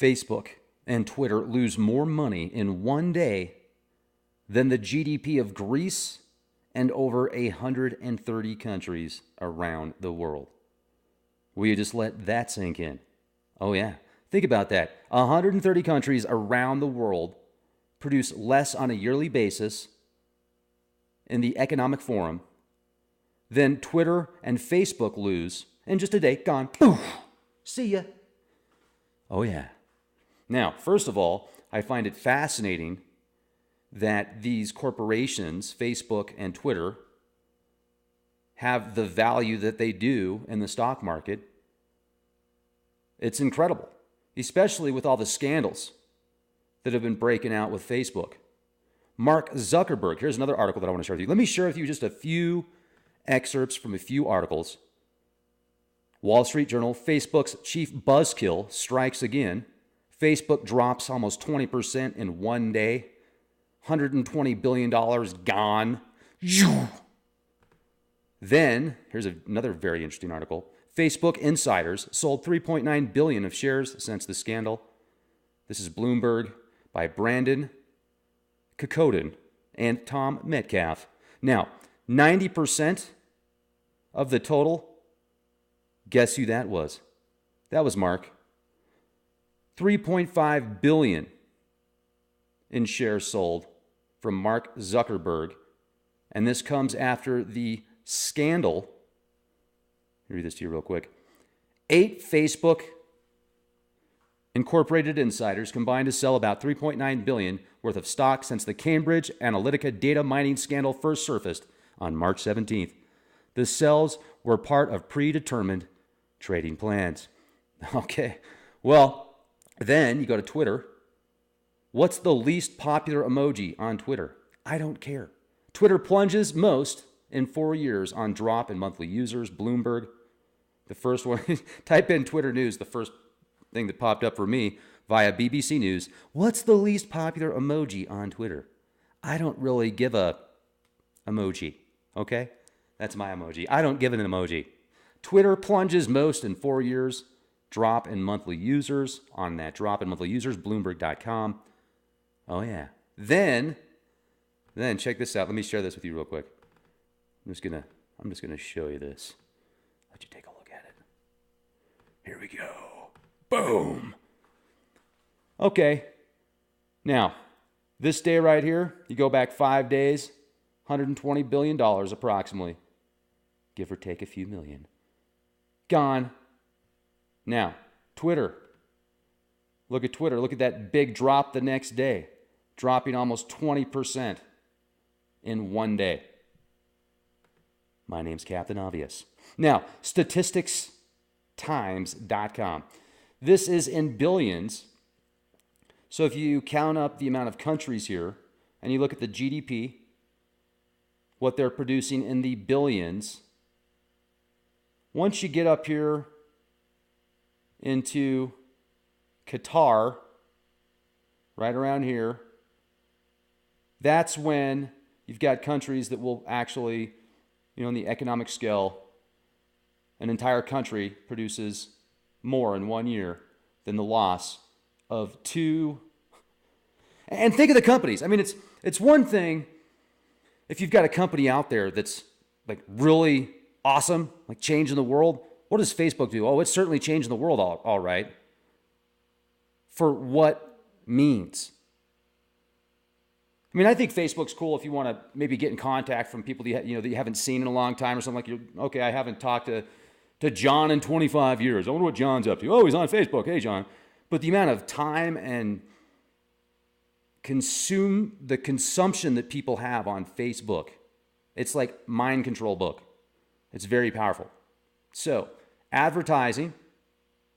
Facebook and Twitter lose more money in one day than the GDP of Greece and over 130 countries around the world. Will you just let that sink in? Oh, yeah. Think about that. 130 countries around the world produce less on a yearly basis in the Economic Forum than Twitter and Facebook lose in just a day. Gone. Poof. See ya. Oh, yeah. Now, first of all, I find it fascinating that these corporations, Facebook and Twitter, have the value that they do in the stock market. It's incredible, especially with all the scandals that have been breaking out with Facebook. Mark Zuckerberg, here's another article that I want to share with you. Let me share with you just a few excerpts from a few articles. Wall Street Journal, Facebook's chief buzzkill strikes again. Facebook drops almost 20% in one day. $120 billion gone. Then, here's another very interesting article. Facebook insiders sold 3.9 billion of shares since the scandal. This is Bloomberg by Brandon Kokoden and Tom Metcalf. Now, 90% of the total, guess who that was? That was Mark. 3.5 billion in shares sold from Mark Zuckerberg. And this comes after the scandal. Let me read this to you real quick. 8 Facebook Incorporated insiders combined to sell about 3.9 billion worth of stock since the Cambridge Analytica data mining scandal first surfaced on March 17th. The sells were part of predetermined trading plans. Okay, well, then you go to Twitter. What's the least popular emoji on Twitter? I don't care. Twitter plunges most in 4 years on drop in monthly users. Bloomberg, the first one, type in Twitter news, the first thing that popped up for me via BBC News. What's the least popular emoji on Twitter? I don't really give a emoji, okay? That's my emoji. I don't give an emoji. Twitter plunges most in 4 years. Drop in monthly users. On that drop in monthly users, Bloomberg.com. Oh, yeah. Then check this out. Let me share this with you real quick. I'm just gonna show you this. Let you take a look at it. Here we go. Boom. Okay. Now, this day right here, you go back 5 days, $120 billion approximately. Give or take a few million. Gone. Now, Twitter. Look at Twitter. Look at that big drop the next day, dropping almost 20% in one day. My name's Captain Obvious. Now, statisticstimes.com. This is in billions. So if you count up the amount of countries here and you look at the GDP, what they're producing in the billions, once you get up here into Qatar, right around here, that's when you've got countries that will actually, in the economic scale, an entire country produces more in 1 year than the loss of 2. And think of the companies. I mean, it's one thing if you've got a company out there that's like really awesome, like changing the world. What does Facebook do? Oh, it's certainly changing the world, all right. For what means? I mean, I think Facebook's cool if you want to maybe get in contact from people that you haven't seen in a long time or something. Like, okay, I haven't talked to John in 25 years. I wonder what John's up to. Oh, he's on Facebook. Hey, John. But the amount of time and the consumption that people have on Facebook, it's like mind control book. It's very powerful. So, advertising,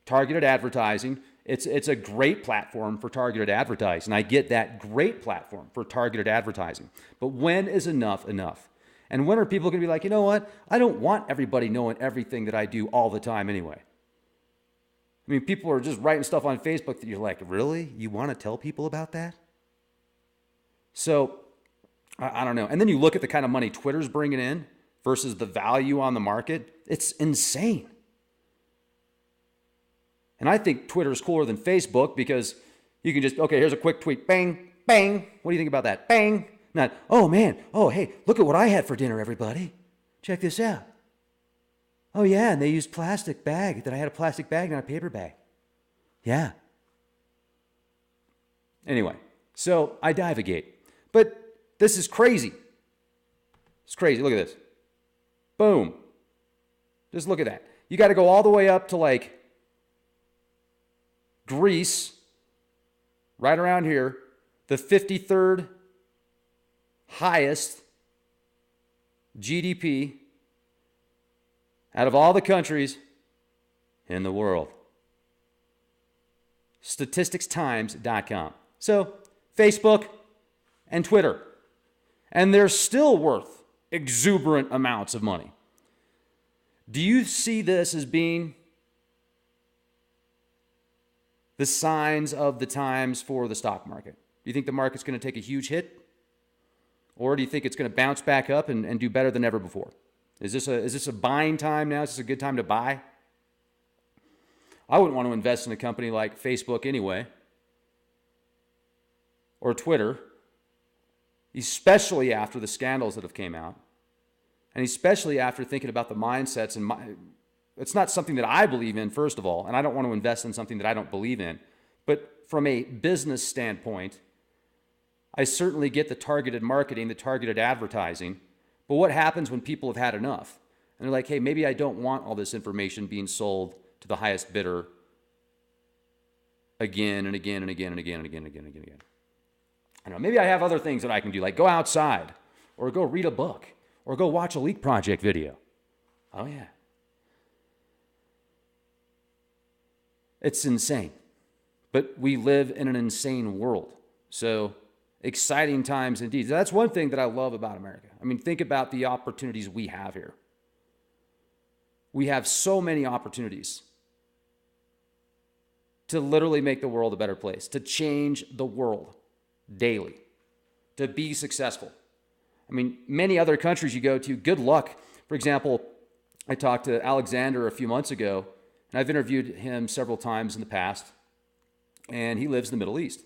targeted advertising, it's a great platform for targeted advertising. I get that, great platform for targeted advertising. But when is enough enough? And when are people going to be like, you know what? I don't want everybody knowing everything that I do all the time anyway. I mean, people are just writing stuff on Facebook that you're like, really? You want to tell people about that? So, I don't know. And then you look at the kind of money Twitter's bringing in versus the value on the market. It's insane. And I think Twitter is cooler than Facebook because you can just, okay, here's a quick tweet, bang, bang. What do you think about that? Bang. Not, oh man, oh hey, look at what I had for dinner, everybody. Check this out. Oh yeah, and they used plastic bag, that I had a plastic bag, not a paper bag. Yeah. Anyway, so I divagate. But this is crazy. It's crazy. Look at this. Boom. Just look at that. You got to go all the way up to like Greece, right around here, the 53rd highest GDP out of all the countries in the world. StatisticsTimes.com. So, Facebook and Twitter. And they're still worth exuberant amounts of money. Do you see this as being the signs of the times for the stock market? Do you think the market's going to take a huge hit? Or do you think it's going to bounce back up and do better than ever before? Is this a buying time now? Is this a good time to buy? I wouldn't want to invest in a company like Facebook anyway, or Twitter, especially after the scandals that have came out, and especially after thinking about the mindsets. It's not something that I believe in, first of all, and I don't want to invest in something that I don't believe in. But from a business standpoint, I certainly get the targeted marketing, the targeted advertising. But what happens when people have had enough? And they're like, hey, maybe I don't want all this information being sold to the highest bidder again and again and again and again and again and again and again. I don't know, maybe I have other things that I can do, like go outside or go read a book or go watch a Leak Project video. Oh, yeah. It's insane. But we live in an insane world. So exciting times indeed. That's one thing that I love about America. I mean, think about the opportunities we have here. We have so many opportunities to literally make the world a better place, to change the world daily, to be successful. I mean, many other countries you go to, good luck. For example, I talked to Alexander a few months ago, and I've interviewed him several times in the past, and he lives in the Middle East.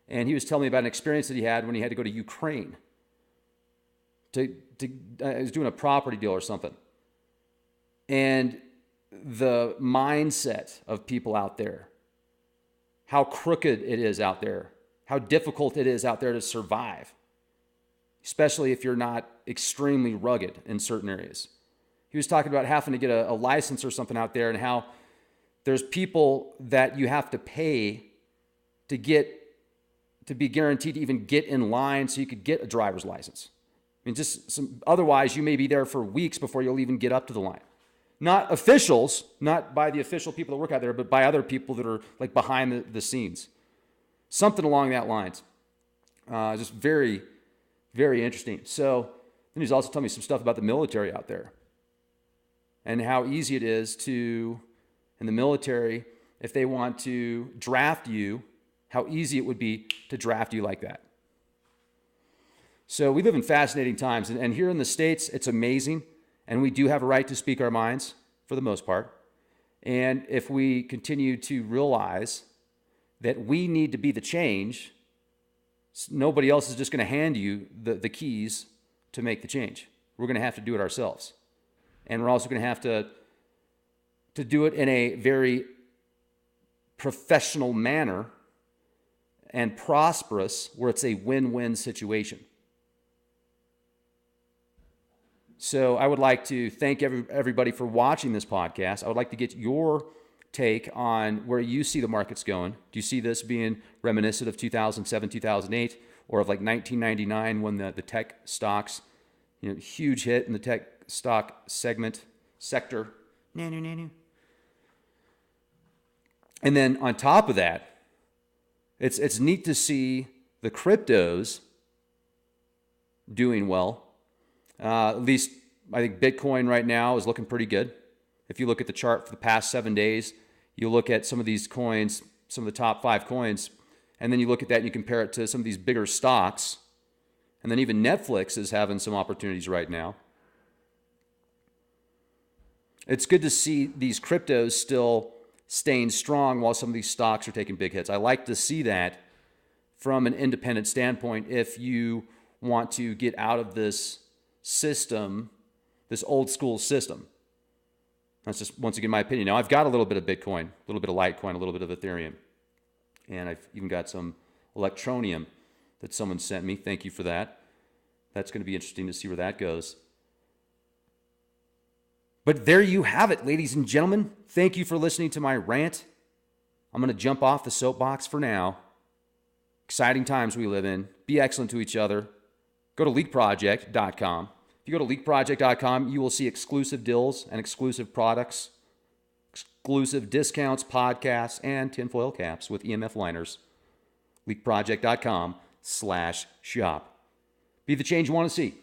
And he was telling me about an experience that he had when he had to go to Ukraine. He was doing a property deal or something. And the mindset of people out there, how crooked it is out there, how difficult it is out there to survive, especially if you're not extremely rugged in certain areas. He was talking about having to get a license or something out there and how there's people that you have to pay to be guaranteed to even get in line so you could get a driver's license. I mean, otherwise you may be there for weeks before you'll even get up to the line. Not officials, not by the official people that work out there, but by other people that are like behind the scenes. Something along that lines. Just very, very interesting. So then he's also telling me some stuff about the military out there and how easy it is in the military, if they want to draft you, how easy it would be to draft you like that. So we live in fascinating times. And here in the States, it's amazing. And we do have a right to speak our minds for the most part. And if we continue to realize that we need to be the change, nobody else is just going to hand you the keys to make the change. We're going to have to do it ourselves. And we're also going to have to do it in a very professional manner and prosperous, where it's a win-win situation. So I would like to thank everybody for watching this podcast. I would like to get your take on where you see the markets going. Do you see this being reminiscent of 2007, 2008, or of like 1999 when the tech stocks, huge hit in the tech stock sector. And then on top of that, it's neat to see the cryptos doing well. At least I think Bitcoin right now is looking pretty good. If you look at the chart for the past 7 days, you look at some of these coins, some of the top 5 coins, and then you look at that and you compare it to some of these bigger stocks. And then even Netflix is having some opportunities right now. It's good to see these cryptos still staying strong while some of these stocks are taking big hits. I like to see that from an independent standpoint. If you want to get out of this system, this old school system. That's just, once again, my opinion. Now, I've got a little bit of Bitcoin, a little bit of Litecoin, a little bit of Ethereum. And I've even got some Electroneum that someone sent me. Thank you for that. That's going to be interesting to see where that goes. But there you have it, ladies and gentlemen. Thank you for listening to my rant. I'm going to jump off the soapbox for now. Exciting times we live in. Be excellent to each other. Go to leakproject.com. If you go to leakproject.com, you will see exclusive deals and exclusive products, exclusive discounts, podcasts, and tinfoil caps with EMF liners. leakproject.com/shop. Be the change you want to see.